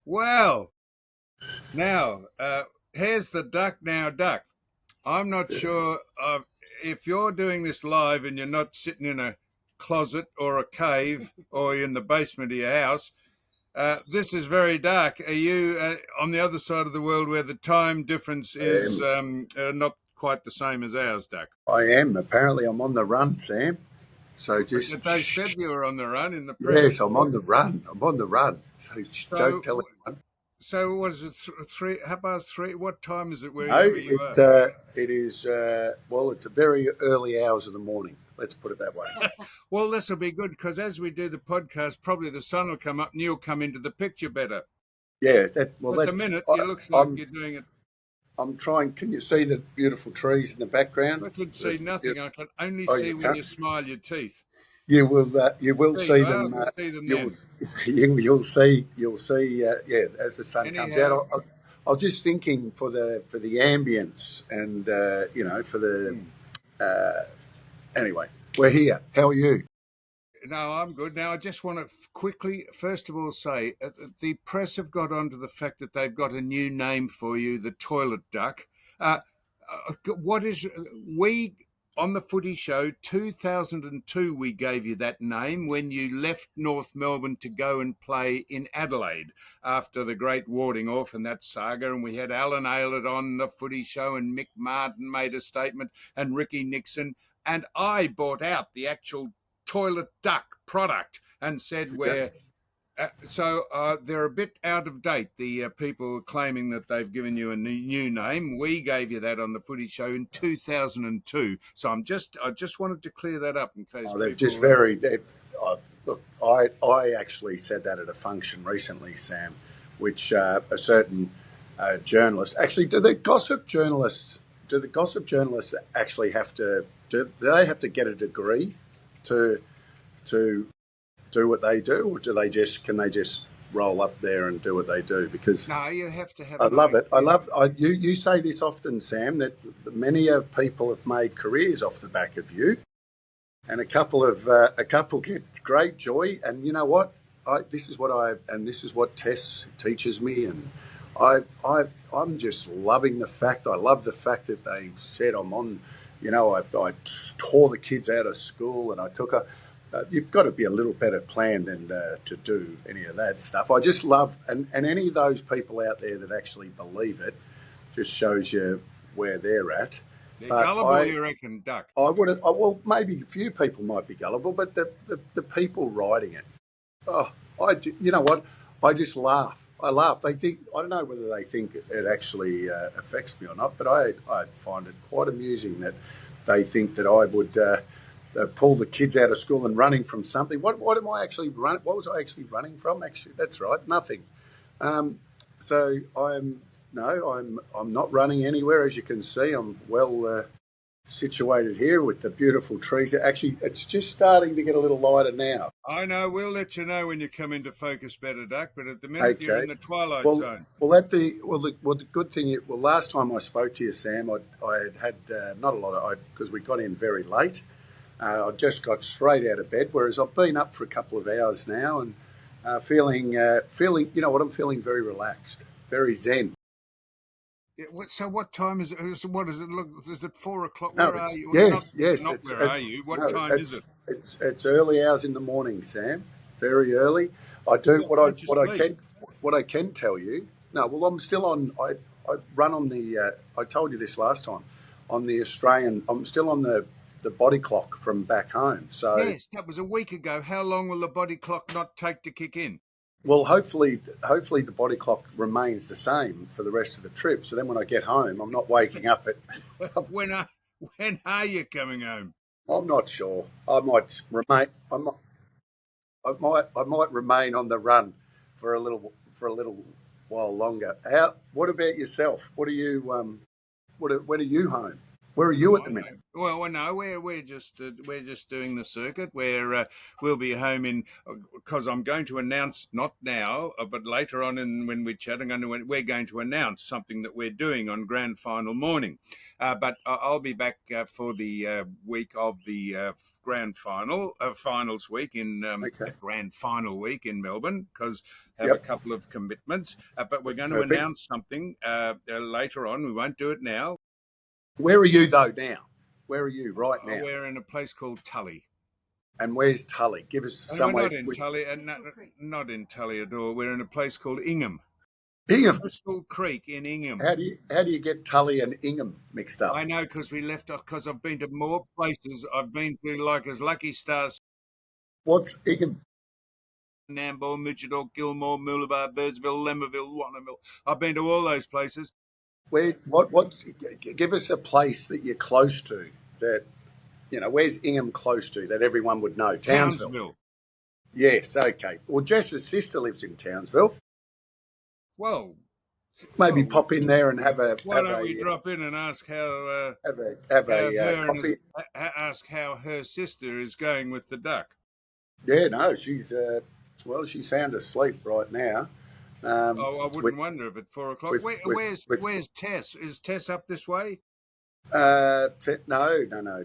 Well, now, here's the duck now, duck. I'm not sure if you're doing this live and you're not sitting in a closet or a cave or in the basement of your house. This is very dark. Are you on the other side of the world where the time difference is not quite the same as ours, Duck? I am. Apparently, I'm on the run, Sam. So just But they said you were on the run in the yes, press. I'm on the run. I'm on the run. So don't So, tell anyone. so was it three? How about three? What time is it No, wherever you are? it is. Well, it's a very early hours of the morning. Let's put it that way. Well, this will be good because as we do the podcast, probably the sun will come up and you'll come into the picture better. Yeah. At the That's. minute, it looks like I'm. you're doing it. I'm trying. Can you see the beautiful trees in the background? I can see nothing. I can only Oh, see you when can't. you smile your teeth. You will. You will There you see are. I them. can see them You'll. then. You'll see. You'll see. Yeah, as the sun comes out. Anyhow, I was just thinking for the ambience and for the anyway. We're here. How are you? no, I'm good. Now, I just want to quickly, first of all, say the press have got onto the fact that they've got a new name for you, the toilet duck. Uh, what is we on the Footy Show 2002? We gave you that name when you left North Melbourne to go and play in Adelaide after the great warding off and that saga. And we had Alan Aylett on the Footy Show, and Mick Martin made a statement, and Ricky Nixon. And I bought out the actual toilet duck product and said Okay. they're a bit out of date. The people claiming that they've given you a new name. We gave you that on the Footy Show in 2002. So I just wanted to clear that up in case Oh, they're just people. very. Look, I actually said that at a function recently, Sam, which a certain journalist actually. Do the gossip journalists actually have to? Do they have to get a degree to to do what they do, or do they just can they just roll up there and do what they do? Because No, you have to have I an love it. I IQ. love you. You say this often, Sam, that many people have made careers off the back of you, and a couple get great joy. And you know what? This is what this is what Tess teaches me, and I'm just loving the fact. I love the fact that they said I'm on. I tore the kids out of school, and I took a. You've got to be a little better planned than to do any of that stuff. I just love, and any of those people out there that actually believe it, just shows you where they're at. They're But gullible, you reckon, Duck? I would have, well, maybe a few people might be gullible, but the people writing it, oh, you know what? I just laugh. I laugh. They think, I don't know whether they think it actually affects me or not, but I find it quite amusing that they think that I would pull the kids out of school and running from something. What am I actually running? What was I actually running from? Actually, that's right, nothing. So I'm not running anywhere, as you can see. I'm well situated here with the beautiful trees. Actually, it's just starting to get a little lighter now. I know. We'll let you know when you come into focus better, Duck. But at the minute, you're Okay. in the twilight Well, zone. the good thing is, well, last time I spoke to you, Sam, I had not a lot of, because we got in very late. I just got straight out of bed, whereas I've been up for a couple of hours now and feeling, you know what, I'm feeling very relaxed, very zen. Yeah, so what time is it? What does it look? Is it 4 o'clock? No, Where are it's you? Not yes, not where are you? What no, time is it? it's early hours in the morning, Sam. Very early. I do What time do you sleep? what I can tell you. No, well, I'm still on. I run on the. I told you this last time. On the Australian, I'm still on the body clock from back home. So, Yes, that was a week ago. How long will the body clock not take to kick in? well, hopefully the body clock remains the same for the rest of the trip. So then when I get home, I'm not waking up at. when are when are you coming home? I'm not sure. I might remain. I might remain on the run for a little while longer. What about yourself? What are you when are you home? Where are you at the minute? Well, no, we're just doing the circuit. We'll be home in because I'm going to announce not now, but later on when we're chatting, we're going to announce something that we're doing on grand final morning. But I'll be back for the week of the grand final, finals week in Okay. grand final week in Melbourne because have a Yep. couple of commitments. But we're going to Perfect. announce something later on. We won't do it now. Where are you though now? Where are you right now? We're in a place called Tully. And where's Tully? Give us And we're somewhere. not in Tully, not in Tully at all. We're in a place called Ingham, Ingham. Crystal Creek in Ingham. How do you get Tully and Ingham mixed up? I know because we left off because I've been to more places. I've been to like as Lucky Stars, What's Ingham? Nambour, Mudgett, Gilmore, Mooloolaba, Birdsville, Lemmerville, Warrnambool. I've been to all those places. Where? What? Give us a place that you're close to. That where's Ingham close to that everyone would know? Townsville. Yes. Okay. Well, Jess's sister lives in Townsville. Well, Maybe pop in there and have a why don't we drop in and ask how have a coffee. ask how her sister is going with the duck. Yeah. No, she's she's sound asleep right now. I wouldn't wonder if at 4 o'clock. Where's Tess? Is Tess up this way? No.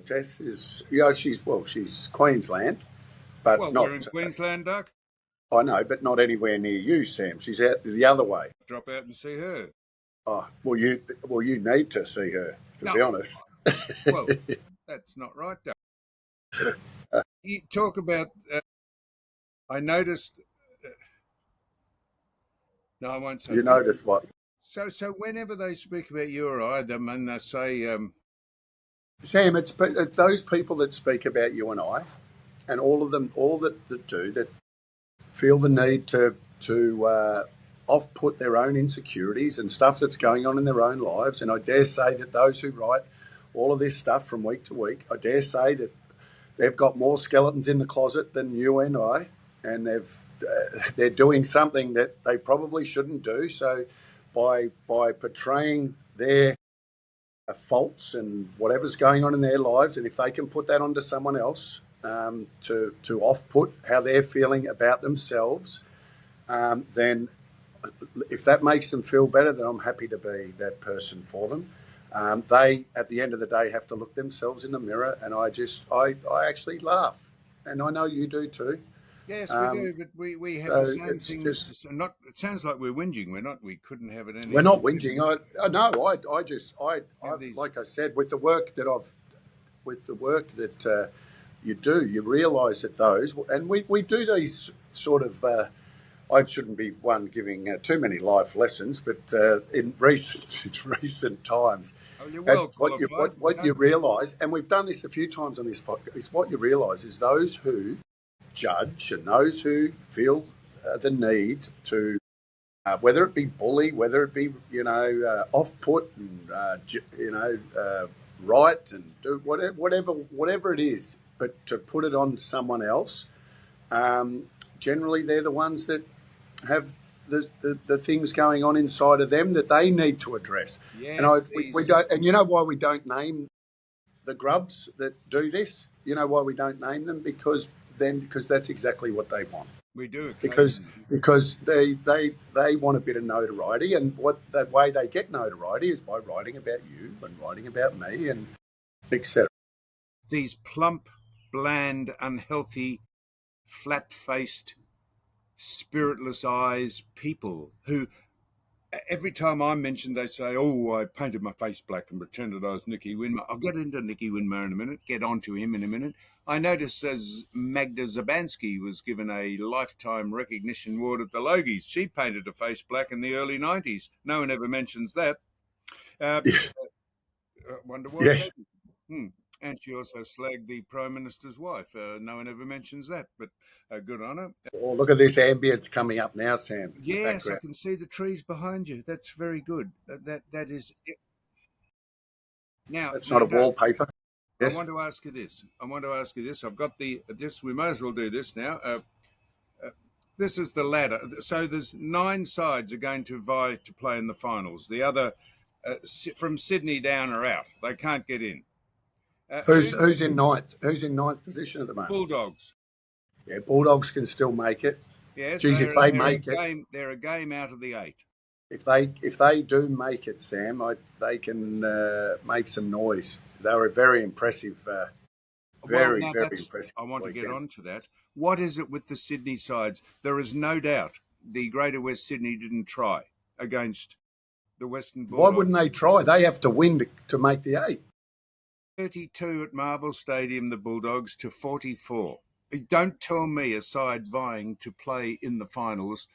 Tess is she's Queensland, but Well, not. we're in Queensland, Duck. I know, but not anywhere near you, Sam. She's out the other way. Drop out and see her. Oh, you need to see her. To be honest. Well, that's not right, Duck. You talk about. I noticed. No, I won't say. You notice what? So whenever they speak about you or I, they say. Sam, it's those people that speak about you and I, and all of them, all that do that, feel the need to off-put their own insecurities and stuff that's going on in their own lives. And I dare say that those who write all of this stuff from week to week, I dare say that they've got more skeletons in the closet than you and I, and they're doing something that they probably shouldn't do. So by portraying their faults and whatever's going on in their lives, and if they can put that onto someone else to off-put how they're feeling about themselves, then if that makes them feel better, then I'm happy to be that person for them. They, at the end of the day, have to look themselves in the mirror, and I actually laugh, and I know you do too. Yes, we do, but we have the same things. It sounds like we're whinging. We're not. We couldn't have it any. We're not whinging. Like I said, with the work that you do, you realise that those, and we do these sort of. I shouldn't be one giving too many life lessons, but in recent times, what you realise, and we've done this a few times on this podcast, is what you realise is those who judge and those who feel the need to, whether it be bully, whether it be off-put and write and do whatever it is, but to put it on someone else. Generally, they're the ones that have the things going on inside of them that they need to address. Yes, and we don't. And you know why we don't name the grubs that do this? You know why we don't name them? Because that's exactly what they want. We do because they want a bit of notoriety, and the way they get notoriety is by writing about you and writing about me and etc. These plump, bland, unhealthy, flat-faced, spiritless eyes people who every time I'm mentioned they say, oh, I painted my face black and pretended I was Nicky Winmar. I'll get into Nicky Winmar in a minute, get onto him in a minute. I noticed as Magda Zabansky was given a lifetime recognition award at the Logies, she painted her face black in the early 90s. No one ever mentions that. Wonder why. Yes. And she also slagged the Prime Minister's wife. No one ever mentions that, but good on her. Oh, look at this ambience coming up now, Sam. Yes, I can see the trees behind you. That's very good. That is it. Now, that's not a wallpaper. Yes. I want to ask you this. I've got this. We might as well do this now. This is the ladder. So there's 9 sides are going to vie to play in the finals. The other from Sydney down are out. They can't get in. Who's in ninth? Who's in ninth position at the moment? Bulldogs. Yeah, Bulldogs can still make it. Yes, Geez, if they make it, they're a game out of the 8. if they do make it, Sam, they can make some noise. They were very impressive. Very impressive. I want weekend. to get on to that. What is it with the Sydney sides? There is no doubt the Greater West Sydney didn't try against the Western Bulldogs. Why wouldn't they try? They have to win to make the 8. 32 at Marvel Stadium, the Bulldogs, to 44. Don't tell me a side vying to play in the finals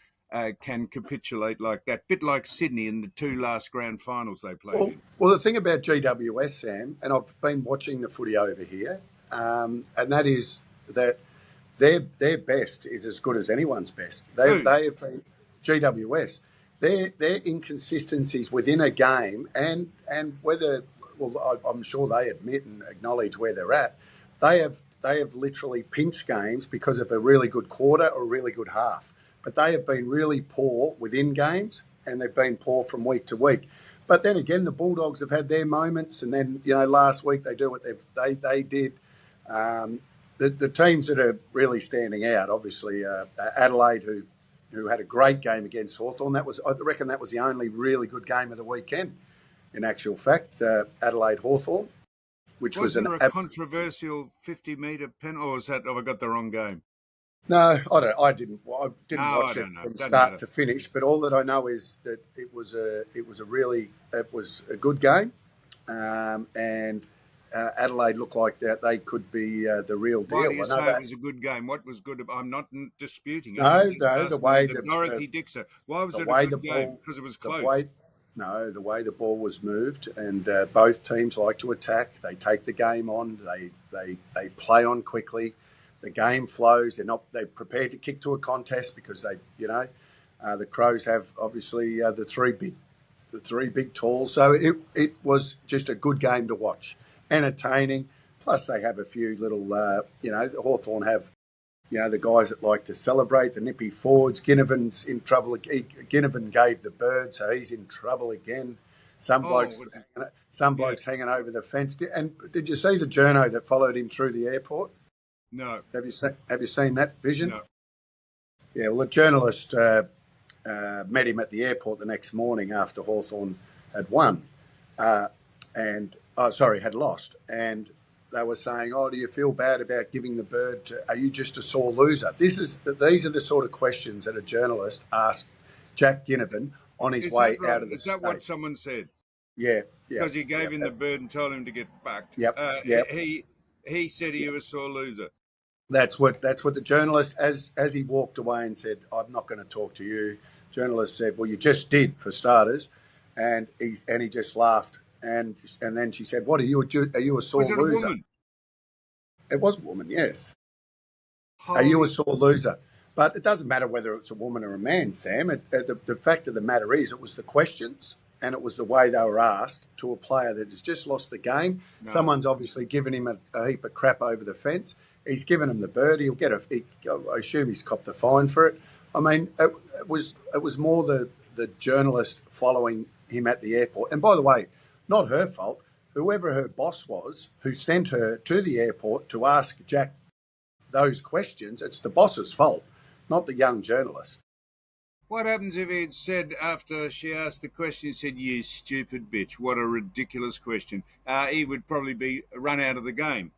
can capitulate like that. Bit like Sydney in the 2 last grand finals they played in. Well, the thing about GWS, Sam, and I've been watching the footy over here, and that is that their best is as good as anyone's best. They have been GWS. Their inconsistencies within a game and whether, well, I'm sure they admit and acknowledge where they're at. They have literally pinched games because of a really good quarter or a really good half. But they have been really poor within games, and they've been poor from week to week. But then again, the Bulldogs have had their moments, and then last week they do what they did. The teams that are really standing out, obviously, Adelaide, who had a great game against Hawthorn. I reckon that was the only really good game of the weekend. In actual fact, Adelaide Hawthorn, which Wasn't was a controversial 50-metre pen, or have I got the wrong game? No, I didn't watch it from start to finish. But all that I know is that it was a good game, and Adelaide looked like that they could be the real deal. Why do you say it was a good game? What was good? I'm not disputing it. No, the way that Dorothy Dixer. Why was it a good game? Because it was close. The way the ball was moved, and both teams like to attack. They take the game on. They play on quickly. The game flows. They're prepared to kick to a contest because the Crows have obviously the three big talls. So it was just a good game to watch, entertaining. Plus they have a few little Hawthorn have the guys that like to celebrate, the nippy forwards. Ginnivan's in trouble. Ginnivan gave the bird, so he's in trouble again. Some blokes hanging over the fence. And did you see the journo that followed him through the airport? No. Have you seen that vision? No. Yeah, well, the journalist met him at the airport the next morning after Hawthorn had won, had lost. And they were saying, "Oh, do you feel bad about giving the bird are you just a sore loser?" These are the sort of questions that a journalist asked Jack Ginnivan on his way out of the state. Is that what someone said? Yeah. Because he gave him the bird and told him to get backed. Yep. He said he was a sore loser. That's what the journalist, as he walked away and said, "I'm not going to talk to you." Journalist said, "Well, you just did for starters," and he just laughed. And then she said, "What are you a sore loser?" Was it a woman? It was a woman, yes. Are you a sore loser? But it doesn't matter whether it's a woman or a man, Sam. The fact of the matter is, it was the questions and it was the way they were asked to a player that has just lost the game. No. Someone's obviously given him a heap of crap over the fence. He's given him the bird. He'll get I assume he's copped a fine for it. I mean, it was more the journalist following him at the airport. And by the way, not her fault. Whoever her boss was who sent her to the airport to ask Jack those questions, it's the boss's fault, not the young journalist. What happens if he had said, after she asked the question, he said, "You stupid bitch, what a ridiculous question"? He would probably be run out of the game.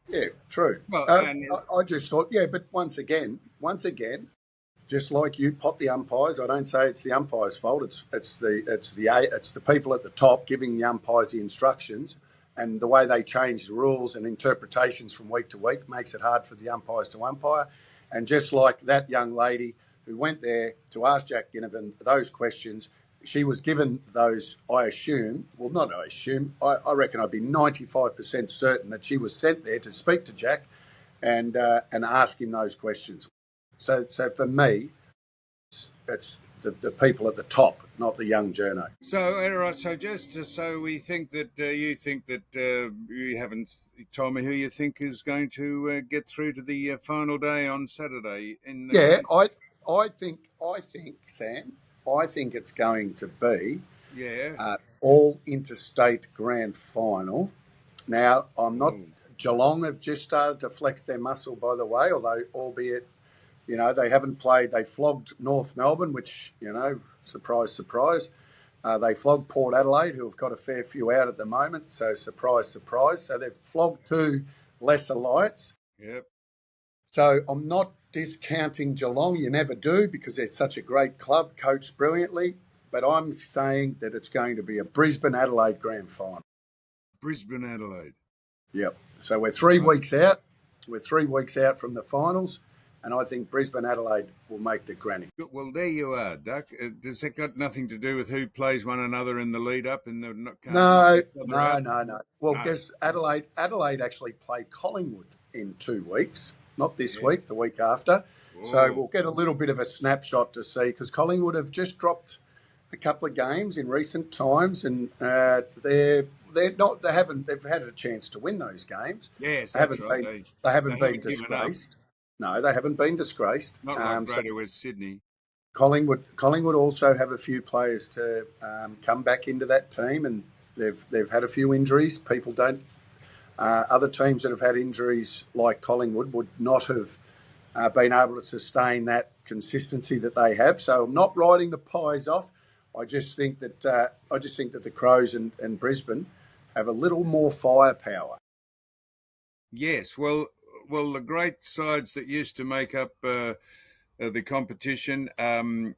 Yeah, true. Well, I just thought, but once again, just like you pot the umpires, I don't say it's the umpire's fault. It's the people at the top giving the umpires the instructions, and the way they change the rules and interpretations from week to week makes it hard for the umpires to umpire. And just like that young lady who went there to ask Jack Ginnivan those questions, she was given those, I reckon I'd be 95% certain that she was sent there to speak to Jack and ask him those questions. So for me, it's the people at the top, not the young journo. So, all right, so we think that you think that you haven't told me who you think is going to get through to the final day on Saturday. I think, Sam, I think it's going to be all interstate grand final. Now, I'm not. Oh, Geelong have just started to flex their muscle, by the way, although, albeit, they haven't played. They flogged North Melbourne, which, surprise, surprise. They flogged Port Adelaide, who have got a fair few out at the moment. So, surprise, surprise. So, they've flogged two lesser lights. yep. So, I'm not discounting Geelong. You never do because they're such a great club, coached brilliantly. But I'm saying that it's going to be a Brisbane Adelaide grand final. Brisbane Adelaide. Yep. So we're 3 weeks out. We're 3 weeks out from the finals, and I think Brisbane Adelaide will make the granny. Well, there you are, Duck. Does that got nothing to do with who plays one another in the lead up and they're not? No. Well, guess Adelaide actually play Collingwood in 2 weeks, not this week, the week after. Whoa. So we'll get a little bit of a snapshot to see because Collingwood have just dropped a couple of games in recent times, and they've had a chance to win those games. Yes, They that's haven't right. been they haven't been given up. disgraced. No, they haven't been disgraced. Not like Greater West Sydney. Collingwood also have a few players to come back into that team, and they've had a few injuries. People don't. Other teams that have had injuries like Collingwood would not have been able to sustain that consistency that they have. So I'm not writing the Pies off. I just think that the Crows and Brisbane have a little more firepower. Yes, well, the great sides that used to make up the competition,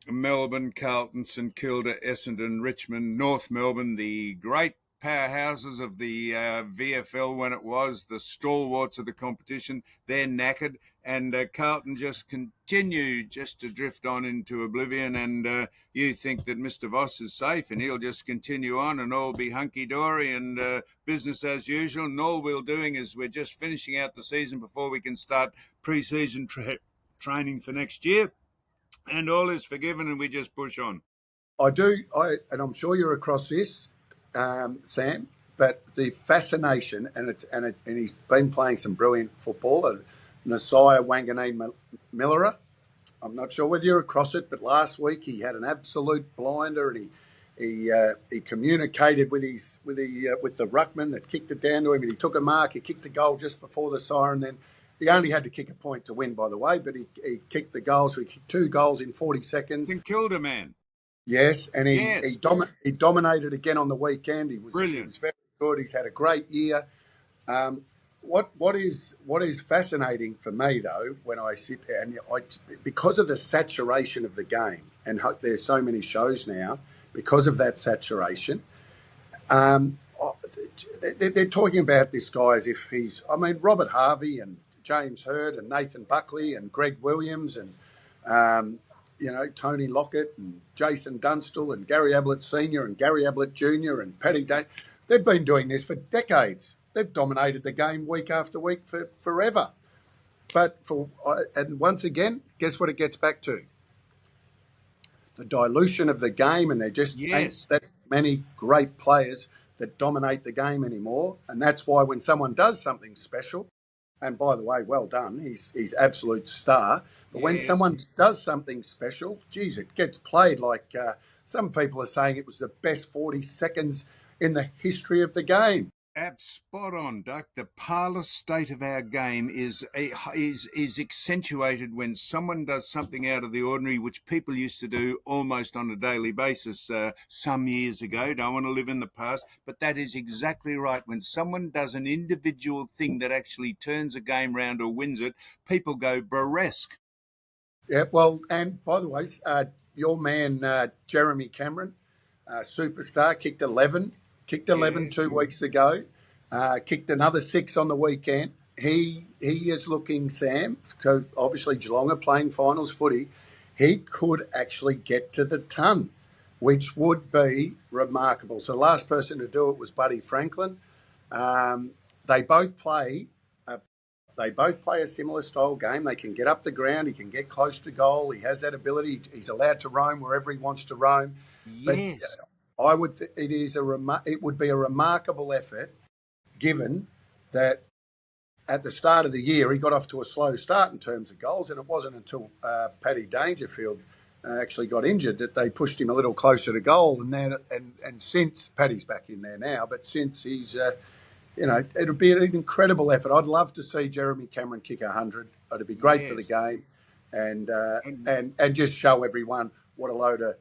Melbourne, Carlton, St Kilda, Essendon, Richmond, North Melbourne, the great powerhouses of the VFL when it was, the stalwarts of the competition, they're knackered, and Carlton just continue just to drift on into oblivion, and you think that Mr. Voss is safe and he'll just continue on and all be hunky-dory and business as usual, and all we're doing is we're just finishing out the season before we can start pre-season training for next year, and all is forgiven and we just push on. And I'm sure you're across this, Sam, but the fascination, and he's been playing some brilliant football, Nasiah Wanganeen-Milera. I'm not sure whether you're across it, but last week he had an absolute blinder, and he communicated with the ruckman that kicked it down to him, and he took a mark. He kicked the goal just before the siren. Then he only had to kick a point to win, by the way, but he kicked the goal. So he kicked 2 goals in 40 seconds. St Kilda, man. Yes, and he dominated again on the weekend. He was brilliant. He was very good. He's had a great year. What is fascinating for me though, when I sit there and because of the saturation of the game, and there's so many shows now because of that saturation, they're talking about this guy as if Robert Harvey and James Hird and Nathan Buckley and Greg Williams and Tony Lockett and Jason Dunstall and Gary Ablett Sr. and Gary Ablett Jr. and Paddy Day. They've been doing this for decades. They've dominated the game week after week for forever. And once again, guess what it gets back to? The dilution of the game, and there just ain't that many great players that dominate the game anymore. And that's why when someone does something special, and by the way, well done, he's absolute star. But when someone does something special, geez, it gets played like some people are saying it was the best 40 seconds in the history of the game. Spot on, Duck. The parlous state of our game is accentuated when someone does something out of the ordinary, which people used to do almost on a daily basis some years ago. Don't want to live in the past, but that is exactly right. When someone does an individual thing that actually turns a game round or wins it, people go burlesque. Yeah, well, and by the way, your man Jeremy Cameron, superstar, kicked 11 2 weeks ago, kicked another 6 on the weekend. He is looking, Sam, obviously Geelong are playing finals footy. He could actually get to the ton, which would be remarkable. So the last person to do it was Buddy Franklin. They both play a similar style game. They can get up the ground. He can get close to goal. He has that ability. He's allowed to roam wherever he wants to roam. Yes. But it would be a remarkable effort, given that at the start of the year he got off to a slow start in terms of goals, and it wasn't until Paddy Dangerfield actually got injured, that they pushed him a little closer to goal, and since Paddy's back in there now, but since he's it'd be an incredible effort. I'd love to see Jeremy Cameron kick 100. It'd be great for the Yes. game, and And and just show everyone what a load of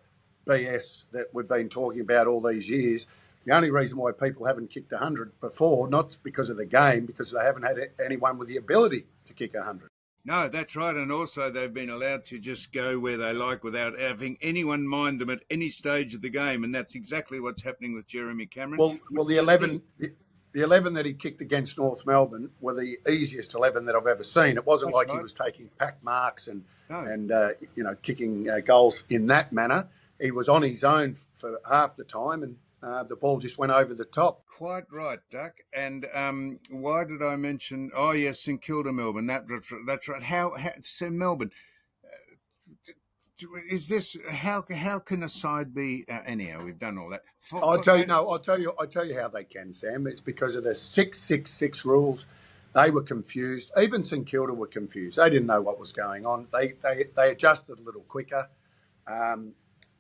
BS that we've been talking about all these years. The only reason why people haven't kicked 100 before, not because of the game, because they haven't had anyone with the ability to kick 100. no, that's right. And also, they've been allowed to just go where they like without having anyone mind them at any stage of the game. And that's exactly what's happening with Jeremy Cameron. Well, the 11 that he kicked against North Melbourne were the easiest 11 that I've ever seen. It wasn't That's like right. he was taking pack marks No. and kicking goals in that manner. He was on his own for half the time, and the ball just went over the top. Quite right, Duck. And why did I mention? Oh, yes, St Kilda, Melbourne. That's right. How so Melbourne? Is this how can a side be? Anyhow, we've done all that. I'll tell you how they can, Sam. It's because of the 666 rules. They were confused. Even St Kilda were confused. They didn't know what was going on. They adjusted a little quicker.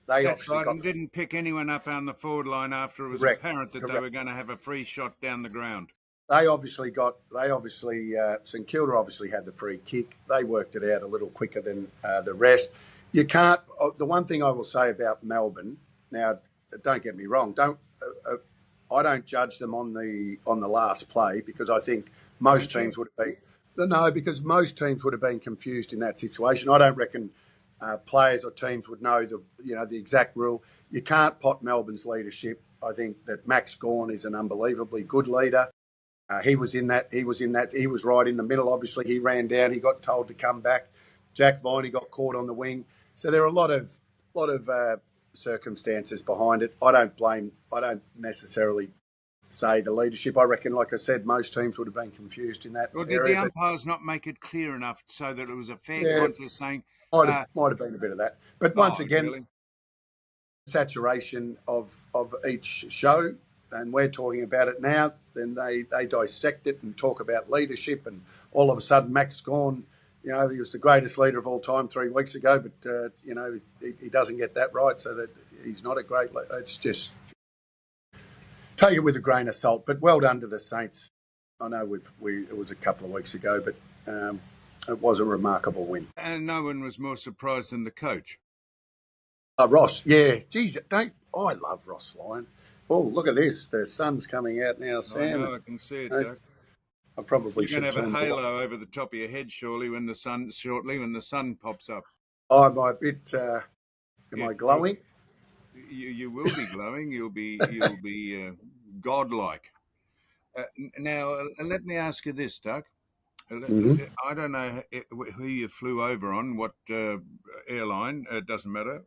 That's right, and didn't pick anyone up on the forward line after it was apparent that they were going to have a free shot down the ground. St Kilda obviously had the free kick. They worked it out a little quicker than the rest. You can't. The one thing I will say about Melbourne now, don't get me wrong. I don't judge them on the last play, because I think most teams would have been because most teams would have been confused in that situation. I don't reckon players or teams would know the exact rule. You can't pot Melbourne's leadership. I think that Max Gawn is an unbelievably good leader. He was right in the middle. Obviously, he ran down. He got told to come back. Jack Viney got caught on the wing. So there are a lot of circumstances behind it. I don't necessarily say the leadership. I reckon, like I said, most teams would have been confused in that Or did area. the umpires not make it clear enough so that it was a fair contest? Saying might have been a bit of that. But once again, really? Saturation of each show, and we're talking about it now. Then they dissect it and talk about leadership, and all of a sudden Max Gawn, he was the greatest leader of all time 3 weeks ago, but he doesn't get that right, so that he's not a great leader. It's just take it with a grain of salt. But well done to the Saints. I know it was a couple of weeks ago, but it was a remarkable win. And no one was more surprised than the coach. Ross, yeah. Geez, I love Ross Lyon. Oh, look at this. The sun's coming out now, Sam. I can see it, Doug. I probably You're going should to have a turn halo over the top of your head shortly when the sun pops up. Oh, am I a bit? Am I glowing? You will be glowing. You'll be godlike. Now, let me ask you this, Doug. Mm-hmm. I don't know who you flew over on, what airline. It doesn't matter.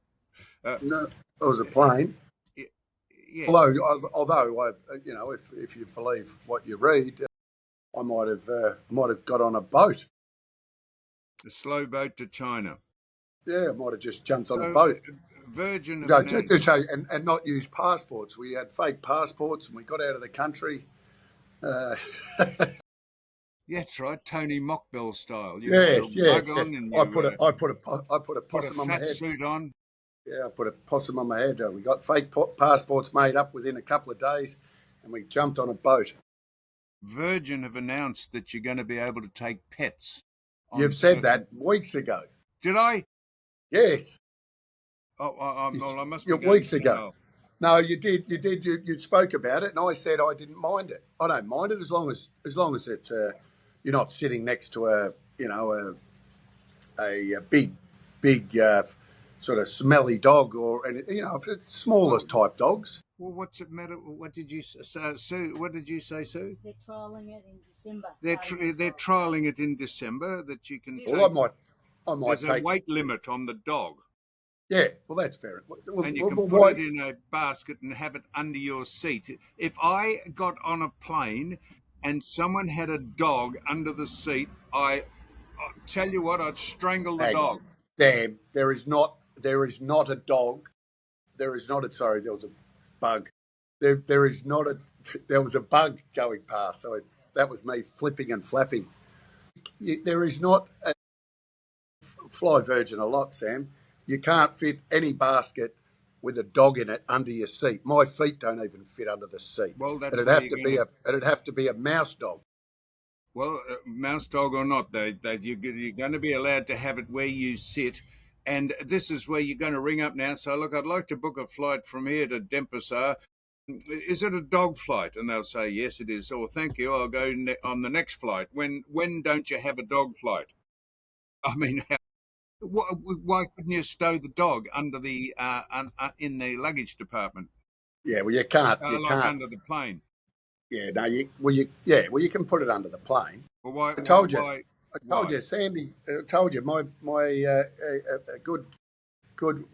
No, it was a plane. Yeah. Although if you believe what you read, I might have got on a boat. A slow boat to China. Yeah, I might have just jumped on a boat. Virgin and not use passports. We had fake passports, and we got out of the country. Yeah, that's right, Tony Mockbell style. Yes. I put a possum on my head. Suit on. Yeah, I put a possum on my head. We got fake passports made up within a couple of days, and we jumped on a boat. Virgin have announced that you're going to be able to take pets. You've said that weeks ago. Did I? Yes. Oh, I must be weeks ago. No, you did. You spoke about it, and I said I didn't mind it. I don't mind it as long as it's you're not sitting next to a big sort of smelly dog, or if it's smaller type dogs. Well, what's it matter? What did you say, Sue? What did you say, Sue? They're trialling it in December. They're trialling it in December that you can. Well, I might. There's take a weight limit on the dog. Yeah, well, that's fair. And you can put it in a basket and have it under your seat. If I got on a plane and someone had a dog under the seat, I'll tell you what, I'd strangle the dog. Sam, there is not a dog. There was a bug. There was a bug going past. So that was me flipping and flapping. There is not fly Virgin a lot, Sam. You can't fit any basket with a dog in it under your seat. My feet don't even fit under the seat. Well, that's It'd where have you're to going be to. it'd have to be a mouse dog. Well, mouse dog or not, you're going to be allowed to have it where you sit. And this is where you're going to ring up now. So, look, I'd like to book a flight from here to Denpasar. Is it a dog flight? And they'll say, yes, it is. Oh, thank you. I'll go on the next flight. When don't you have a dog flight? I mean, why couldn't you stow the dog under in the luggage department, Yeah, well, you can't. You like can't. under the plane? Yeah, no. You can put it under the plane. Well, why? I Why? told you. Why? I told Why? you, Sandy. I told you, my a good,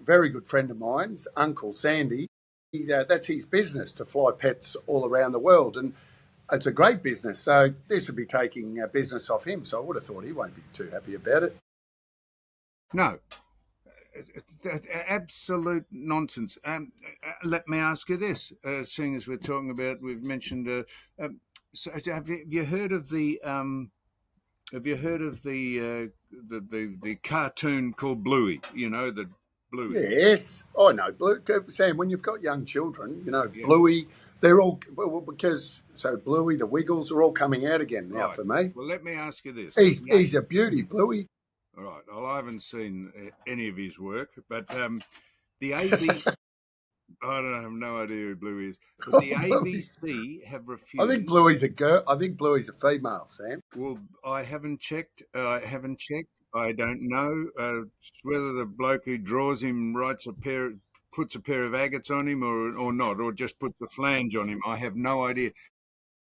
very good friend of mine's uncle Sandy. That's his business to fly pets all around the world, and it's a great business. So this would be taking business off him. So I would have thought he won't be too happy about it. No, absolute nonsense. Let me ask you this: seeing as we've mentioned. So have you heard of the? Have you heard of the cartoon called Bluey? You know, the Bluey. Yes, I know. Sam, when you've got young children, Yeah. Bluey, they're all because Bluey, the Wiggles are all coming out again now Right. for me. Well, let me ask you this. He's a beauty, Bluey. All right. Well, I haven't seen any of his work, but the AB. I don't have no idea who Bluey is. But the ABC have refused. I think Bluey's a girl. I think Bluey's a female, Sam. Well, I haven't checked. I don't know whether the bloke who draws him puts a pair of agates on him or not, or just puts a flange on him. I have no idea.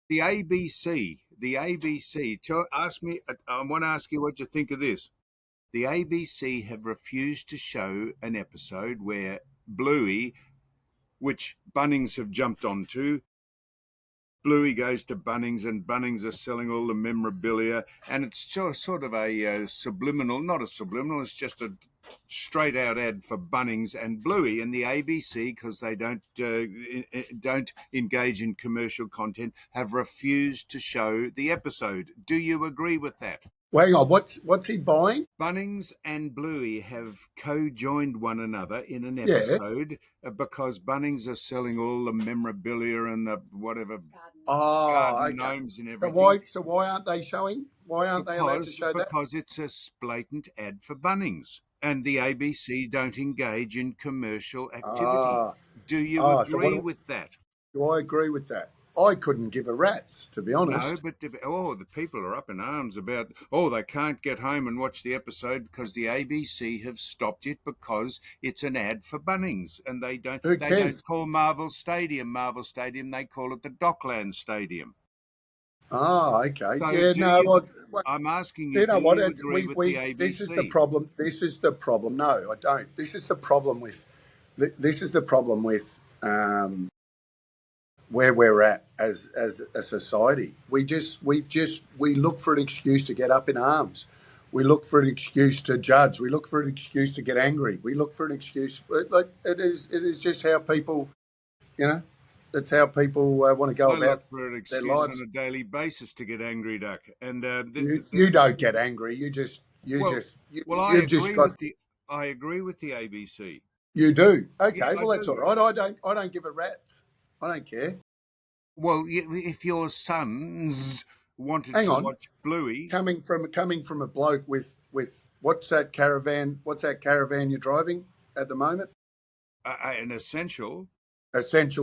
The ABC. Ask me. I want to ask you what you think of this. The ABC have refused to show an episode where Bluey, which Bunnings have jumped onto. Bluey goes to Bunnings, and Bunnings are selling all the memorabilia, and it's sort of a subliminal, not a subliminal, it's just a straight out ad for Bunnings and Bluey, and the ABC, because they don't engage in commercial content, have refused to show the episode. Do you agree with that? Well, hang on, what's he buying? Bunnings and Bluey have co-joined one another in an episode because Bunnings are selling all the memorabilia and the whatever garden gnomes and everything. So why aren't they showing? Why aren't they allowed to show that? Because it's a blatant ad for Bunnings, and the ABC don't engage in commercial activity. Do you agree with that? Do I agree with that? I couldn't give a rat's, to be honest. No, but the people are up in arms about, they can't get home and watch the episode because the ABC have stopped it because it's an ad for Bunnings, and they don't call Marvel Stadium, they call it the Dockland Stadium. Oh, okay. So I'm asking you, you know do what? you agree with the ABC? This is the problem. No, I don't. This is the problem with where we're at as a society. We look for an excuse to get up in arms. We look for an excuse to judge. We look for an excuse to get angry. We look for an excuse. Like it is just how people, that's how people want to go about look for an excuse their lives on a daily basis to get angry, Duck. And you don't get angry. I agree with the ABC. You do. Okay, Yeah, well that's all right. I don't give a rat's. I don't care. Well, if your sons wanted to watch Bluey, coming from a bloke with what's that caravan you're driving at the moment? An essential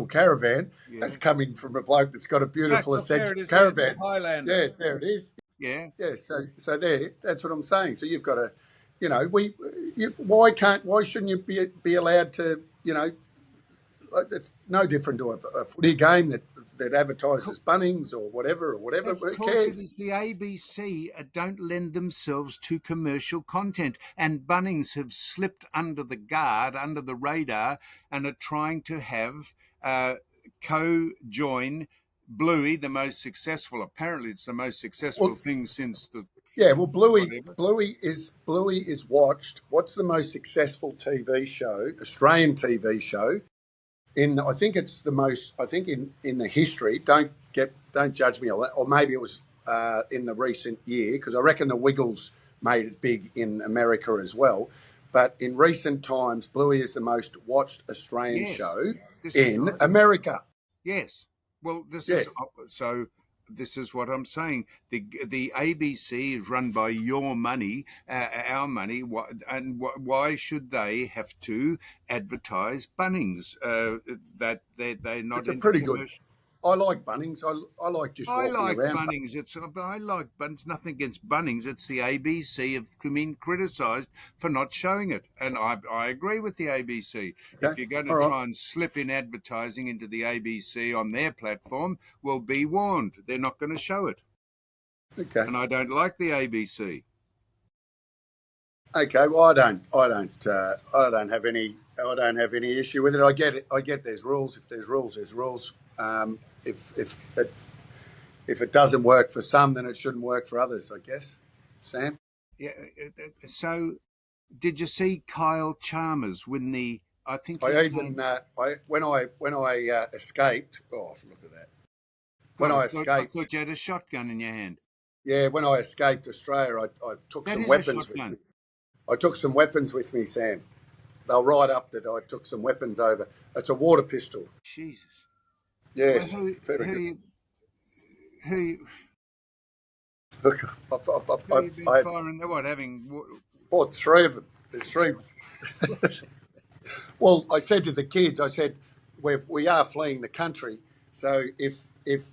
caravan. Yeah. That's coming from a bloke that's got a beautiful essential caravan. Highlander. Yes, there it is. Yeah. Yeah. So there. That's what I'm saying. So you've got to, why shouldn't you be allowed to, it's no different to a footy game that advertises Bunnings or whatever. Of Who course, cares? it is the ABC don't lend themselves to commercial content, and Bunnings have slipped under the radar, and are trying to have co-join Bluey, the most successful. Apparently, it's the most successful thing since the. Yeah, well, Bluey is watched. What's the most successful Australian TV show? I think it's the most. I think in the history. Don't judge me on that. Or maybe it was in the recent year, because I reckon the Wiggles made it big in America as well. But in recent times, Bluey is the most watched Australian Yes, show this is in right. America. Yes. Well, this is Yes, so. This is what I'm saying. The ABC is run by your money, our money, and why should they have to advertise Bunnings? That they're not it's a into pretty good. commercial. I like Bunnings. I like just I walking like around. Bunnings. I like Bunnings. Nothing against Bunnings. It's the ABC have been criticised for not showing it, and I agree with the ABC. If Okay, you're going to all right. try and slip in advertising into the ABC on their platform, well, be warned. They're not going to show it, Okay. and I don't like the ABC. Okay. Well, I don't have any. I don't have any issue with it. I get it. I get there's rules. If there's rules, there's rules. If it doesn't work for some, then it shouldn't work for others. I guess. Sam. Yeah. So, did you see Kyle Chalmers win the? I think he I even came. when I escaped. Oh, look at that. When God, I I escaped. thought you had a shotgun in your hand. Yeah, when I escaped Australia, I took That some is a weapons with me. shotgun. I took some weapons with me, Sam. They'll write up that I took some weapons over. It's a water pistol. Jesus. Well, Yes. who Look, who you been I firing? What having? bought three of them. There's three. Well, I said to the kids, I said, we are fleeing the country. So if we've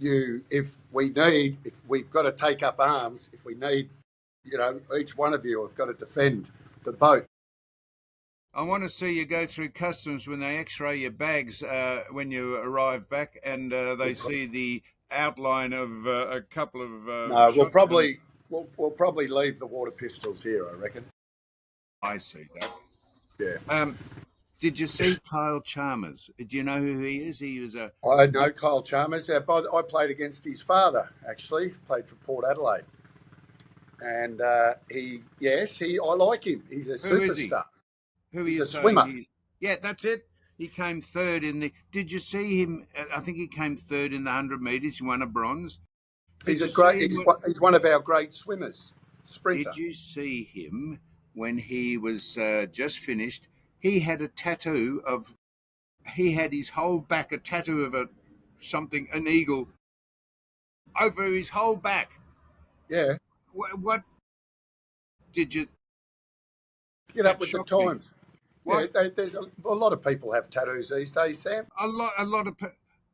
got to take up arms, if we need, each one of you have got to defend the boat. I want to see you go through customs when they X-ray your bags when you arrive back, and they see the outline of a couple of No, shotguns. we'll probably leave the water pistols here, I reckon. I see that. Yeah. Did you see Kyle Chalmers? Do you know who he is? He was a I know Kyle Chalmers. I played against his father, actually. Played for Port Adelaide. And I like him. He's a who is he? superstar. Who are He's you a saying swimmer. he's? Yeah, that's it. He came third in the. Did you see him? I think he came third in the 100 metres. He won a bronze. Did you see him? He's one of our great swimmers, sprinter. Did you see him when he was just finished? He had a tattoo of. He had his whole back a tattoo of an eagle over his whole back. Yeah, What did you? get up That with the shocked me. times. Yeah, What there's a lot of people have tattoos these days, Sam. a lot of.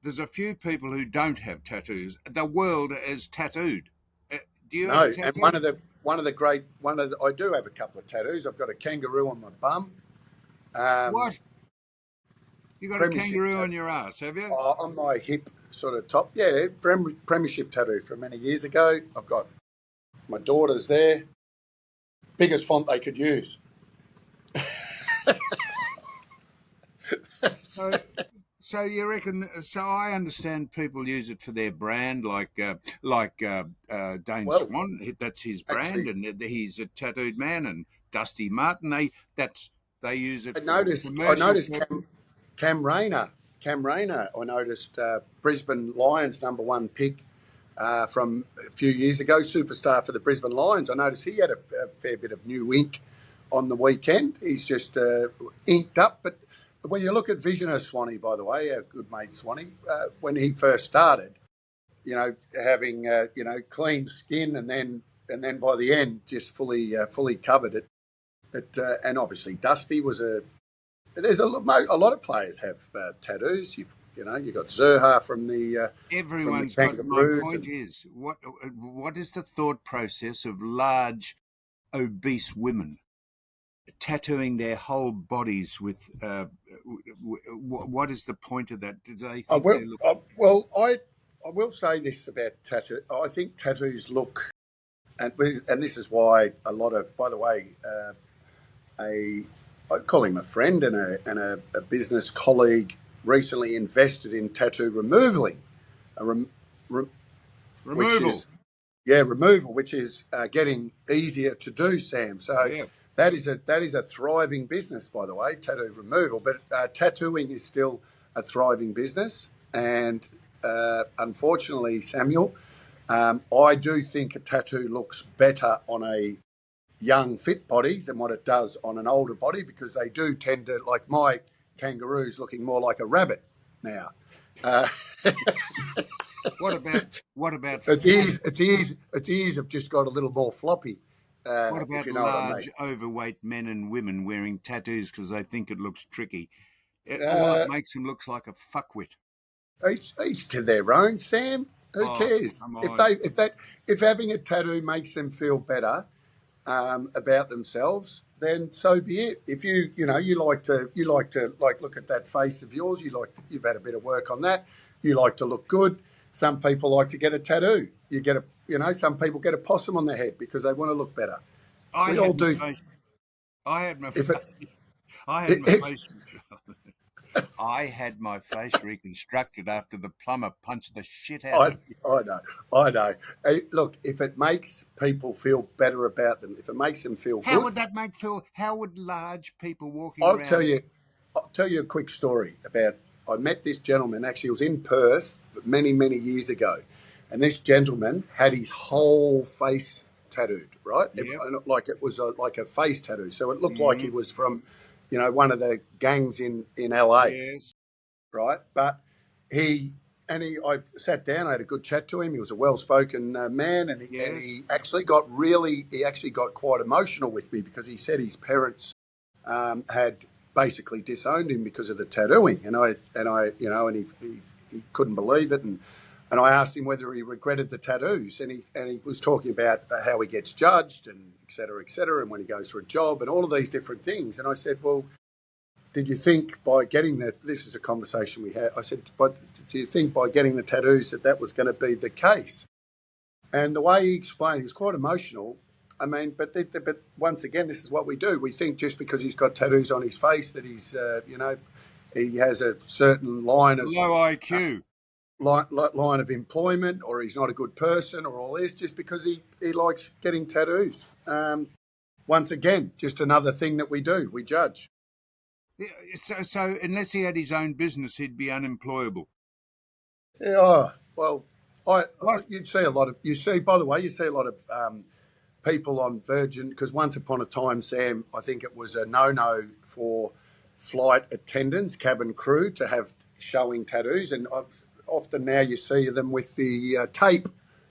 There's a few people who don't have tattoos. The world is tattooed. Do you have a No, and tattoo? I do have a couple of tattoos. I've got a kangaroo on my bum. What? You got a Premiership kangaroo tattoo on your ass, have you? on my hip, sort of top. Yeah, premiership tattoo from many years ago. I've got my daughter's there. Biggest font they could use. So, so you reckon? So I understand people use it for their brand, like Dane Well, Swan. That's his brand, actually, and he's a tattooed man. And Dusty Martin, they use it I for noticed. I commercial noticed purposes. Cam Rayner. Cam Rayner. I noticed Brisbane Lions #1 pick from a few years ago, superstar for the Brisbane Lions. I noticed he had a fair bit of new ink on the weekend. He's just inked up. But when you look at Visioner Swanee, by the way, our good mate Swanee, when he first started, having clean skin, and then by the end just fully covered it. And obviously Dusty was a. There's a lot of players have tattoos. You got Zerha from the Everyone's got. My Kangaroos, point and is, what is the thought process of large, obese women tattooing their whole bodies with? What is the point of that? Do they I think will. they look? I will say this about tattoo. I think tattoos look, and this is why a lot of. By the way, I call him a friend and a business colleague recently invested in tattoo removaling, which Removal. is removal, which is getting easier to do, Sam. So Yeah. that is a thriving business, by the way, tattoo removal. But tattooing is still a thriving business, and unfortunately, Samuel, I do think a tattoo looks better on a young, fit body than what it does on an older body, because they do tend to, like my kangaroo's looking more like a rabbit now. Uh, What about its ears have just got a little more floppy, what if about you know what I mean. large, overweight men and women wearing tattoos because they think it looks tricky? All it Uh, makes them looks like a fuckwit. each to their own, Sam. Who Oh, cares come if on. if having a tattoo makes them feel better about themselves, then so be it. If you like to look at that face of yours, you've had a bit of work on that. You like to look good. Some people like to get a tattoo. Some people get a possum on their head because they want to look better. I We all had my do. face. I had my If it, face. I had my if face. I had my face reconstructed after the plumber punched the shit out I, of me. I know. Hey, look, if it makes people feel better about them, if it makes them feel How good, would that make Phil? How would large people walking I'll tell around? you. I'll tell you a quick story about. I met this gentleman. Actually, it was in Perth many, many years ago, and this gentleman had his whole face tattooed. Right, Yep. like it was like a face tattoo, so it looked like he Mm, was from, one of the gangs in LA. yes. Right, but I sat down. I had a good chat to him. He was a well-spoken man, and Yes. he actually got quite emotional with me because he said his parents had basically disowned him because of the tattooing, and he couldn't believe it, and I asked him whether he regretted the tattoos, and he was talking about how he gets judged and et cetera, and when he goes for a job and all of these different things, and I said, well, did you think by getting that? This is a conversation we had. I said, but do you think by getting the tattoos that was going to be the case? And the way he explained, he was quite emotional. I mean, but once again, this is what we do. We think just because he's got tattoos on his face that he has a certain Low IQ. line of employment, or he's not a good person, or all this, just because he likes getting tattoos. Once again, just another thing that we do. We judge. Yeah, so unless he had his own business, he'd be unemployable. Yeah, oh, well, What? you'd see a lot of. You see, by the way, you see a lot of people on Virgin, because once upon a time, Sam, I think it was a no-no for flight attendants, cabin crew, to have showing tattoos, and often now you see them with the tape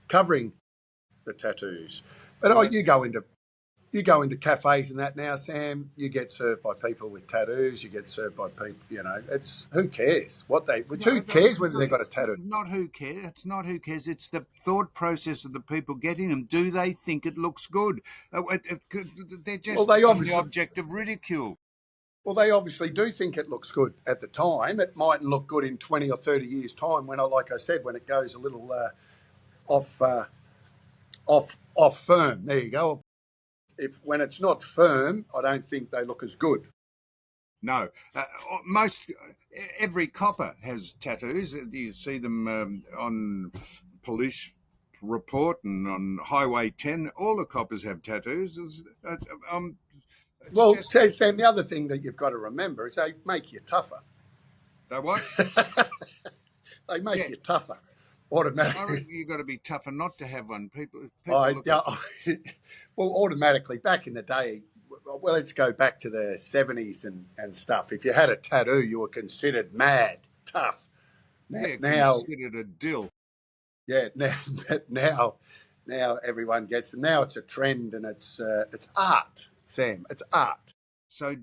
covering the tattoos. But Well, you go into cafes and that now, Sam. You get served by people with tattoos. You get served by people. It's who cares what they. It's who cares whether they've got a tattoo. not who cares. It's not who cares. It's the thought process of the people getting them. Do they think it looks good? They're Well, just they the obviously. object of ridicule. Well, they obviously do think it looks good at the time. It mightn't look good in 20 or 30 years' time like I said, when it goes a little off, off firm. There you go. When it's not firm, I don't think they look as good. No, most every copper has tattoos. You see them on police report and on Highway 10. All the coppers have tattoos. It's Well, just Sam, the other thing that you've got to remember is they make you tougher. they what? They make Yeah, you tougher I automatically. reckon you've got to be tougher not to have one. People I, look at well, automatically, back in the day, well, let's go back to the 70s and stuff. If you had a tattoo, you were considered mad, tough. yeah, Now, considered a dill. yeah, now everyone gets it. Now it's a trend, and it's art, Sam. It's art. So,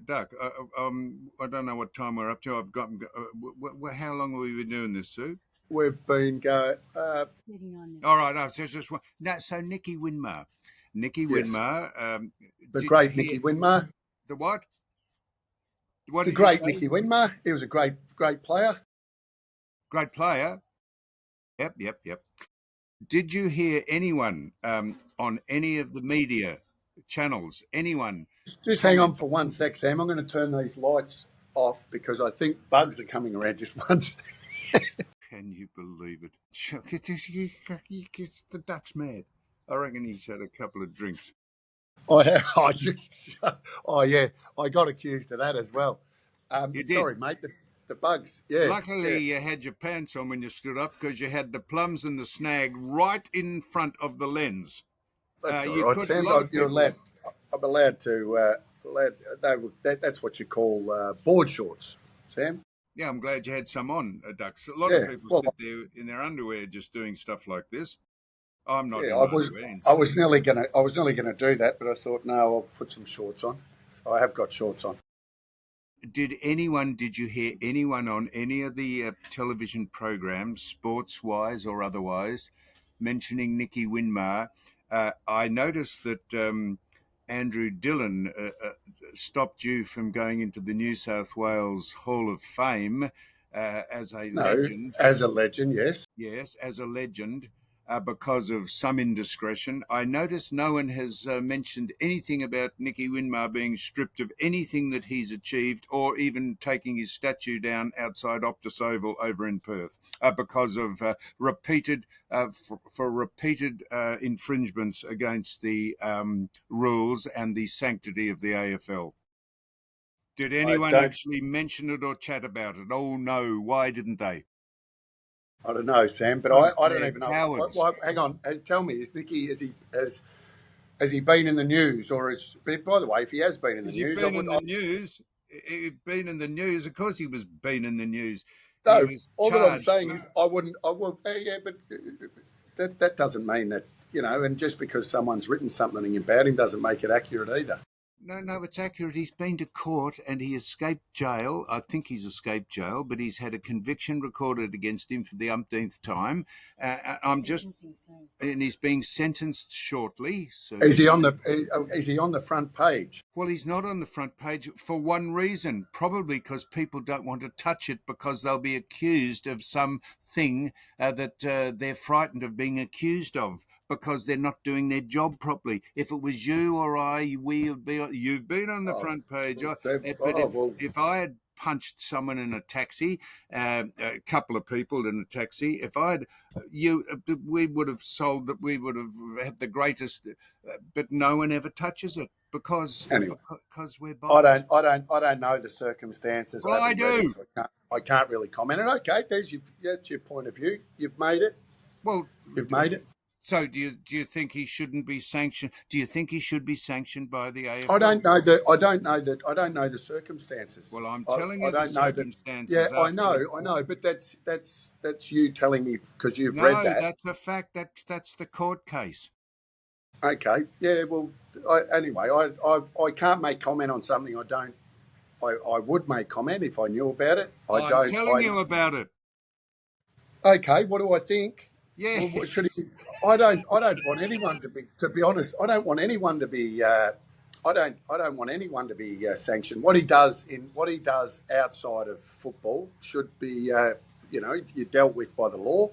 Duck, I don't know what time we're up to. I've got. How long have we been doing this, Sue? We've been going. 39 minutes. All right, no, so just one. No, so Nicky Winmar. Nicky Yes, Winmar. the Did you great hear Nicky Winmar. the what? What The did you great say? Nicky Winmar. He was a great player. Great player. Yep. Did you hear anyone on any of the media channels? Anyone Just hang on comment? for 1 sec, Sam. I'm going to turn these lights off because I think bugs are coming around. Just once. Can you believe it? It's the Duck's mad. I reckon he's had a couple of drinks. Oh, oh yeah, I got accused of that as well. You did. Sorry, mate. The bugs. Yeah, Luckily, yeah. you had your pants on when you stood up because you had the plums and the snag right in front of the lens. That's all You right, could. A Sam. lot of You're people. allowed. I'm allowed to. That's what you call board shorts, Sam. Yeah, I'm glad you had some on, Ducks. A lot of Yeah. people Well, sit there in their underwear just doing stuff like this. I'm not yeah. in I my was. underwear. I was nearly gonna. I was nearly gonna do that, but I thought, no, I'll put some shorts on. So I have got shorts on. Did you hear anyone on any of the television programs, sports wise or otherwise, mentioning Nicky Winmar? I noticed that Andrew Dillon stopped you from going into the New South Wales Hall of Fame as a No, legend. as a legend, yes. Yes, as a legend, because of some indiscretion. I notice no one has mentioned anything about Nicky Winmar being stripped of anything that he's achieved, or even taking his statue down outside Optus Oval over in Perth, because of repeated for repeated infringements against the rules and the sanctity of the AFL. Did I anyone don't. actually mention it or chat about it? Oh no, why didn't they? I don't know, Sam, but Because I don't they're even know. cowards. Hang on. Tell me, is Nicky? Has he been in the news, or is? By the way, if he has been in the Has he news, I been would. in the news? He'd been in the news. Of course, he was been in the news. He No, was all that I'm charged. saying is I wouldn't. I will. Yeah, but that doesn't mean that And just because someone's written something about him doesn't make it accurate either. No, no, it's accurate. He's been to court and he escaped jail. I think he's escaped jail, but he's had a conviction recorded against him for the umpteenth time. I'm just, Sentencing soon. and he's being sentenced shortly Is he on soon. the? Is he on the front page? Well, he's not on the front page for one reason, probably because people don't want to touch it because they'll be accused of something that they're frightened of being accused of because they're not doing their job properly. If it was you or I, you've been on the Oh, front page. But oh well. if I had punched someone in a taxi, a couple of people in a taxi, if I'd we would have sold that. We would have had the greatest, but no one ever touches it because Anyway, we're boss. I don't know the circumstances. Well, I I haven't read it, do. so I can't really comment. And okay, that's your point of view. You've made it. Well, You've made it. so do you think he shouldn't be sanctioned? Do you think he should be sanctioned by the AFL? I don't know that. I don't know the circumstances. Well, I'm telling I you the don't know that. Yeah, circumstances I after know. the I court. know. But that's you telling me because you've read No, that. that's a fact. That's the court case. Okay. Yeah. Well. Anyway, I can't make comment on something I don't. I would make comment if I knew about it. I I'm don't. telling you about it. Okay. What do I think? Yeah. Well, what should he? I don't. I don't want anyone to be. To be honest, I don't want anyone to be. I don't want anyone to be sanctioned. What he does outside of football should be. You're dealt with by the law,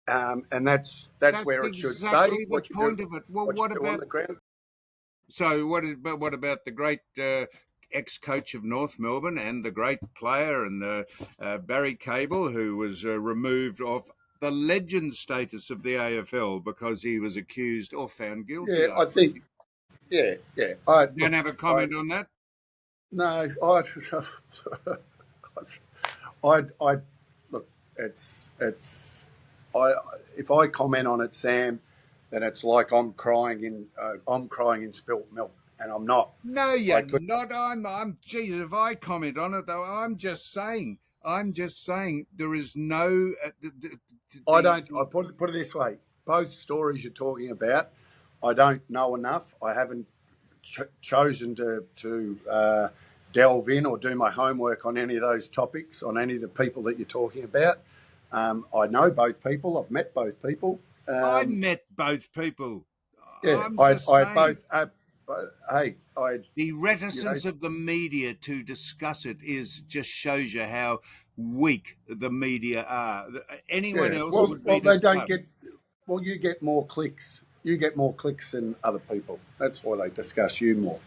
and that's That's where it should stay. exactly the What you point do, of it. Well, what you what do on about the ground. so what about the great ex-coach of North Melbourne and the great player and Barry Cable, who was removed off the legend status of the AFL because he was accused or found guilty? Yeah, I think. Yeah, yeah. I You don't look. have a comment on that? No. I look. It's. I if I comment on it, Sam, then it's like I'm crying in spilt milk, and I'm not. No, I you're could. not. Geez, if I comment on it, though, I'm just saying. There is no. I don't. I put it this way. Both stories you're talking about, I don't know enough. I haven't chosen to delve in or do my homework on any of those topics, on any of the people that you're talking about. I know both people. I've met both people. I met both people. Yeah, I'm just I saying. both. Hey, The reticence of the media to discuss it just shows you how weak the media are. Anyone else would be they don't discussed. get. Well, you get more clicks. You get more clicks than other people. That's why they discuss you more.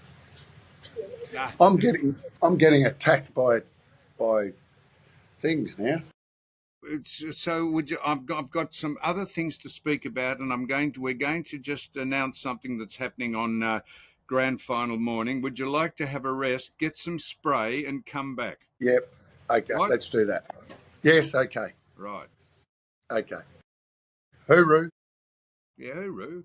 Ah, I'm getting attacked by things now. So would you? I've got some other things to speak about, and we're going to just announce something that's happening on grand final morning. Would you like to have a rest, get some spray, and come back? Yep. Okay, What? let's do that. Yes. Okay. Right. Okay. Hooroo. Yeah, hooroo.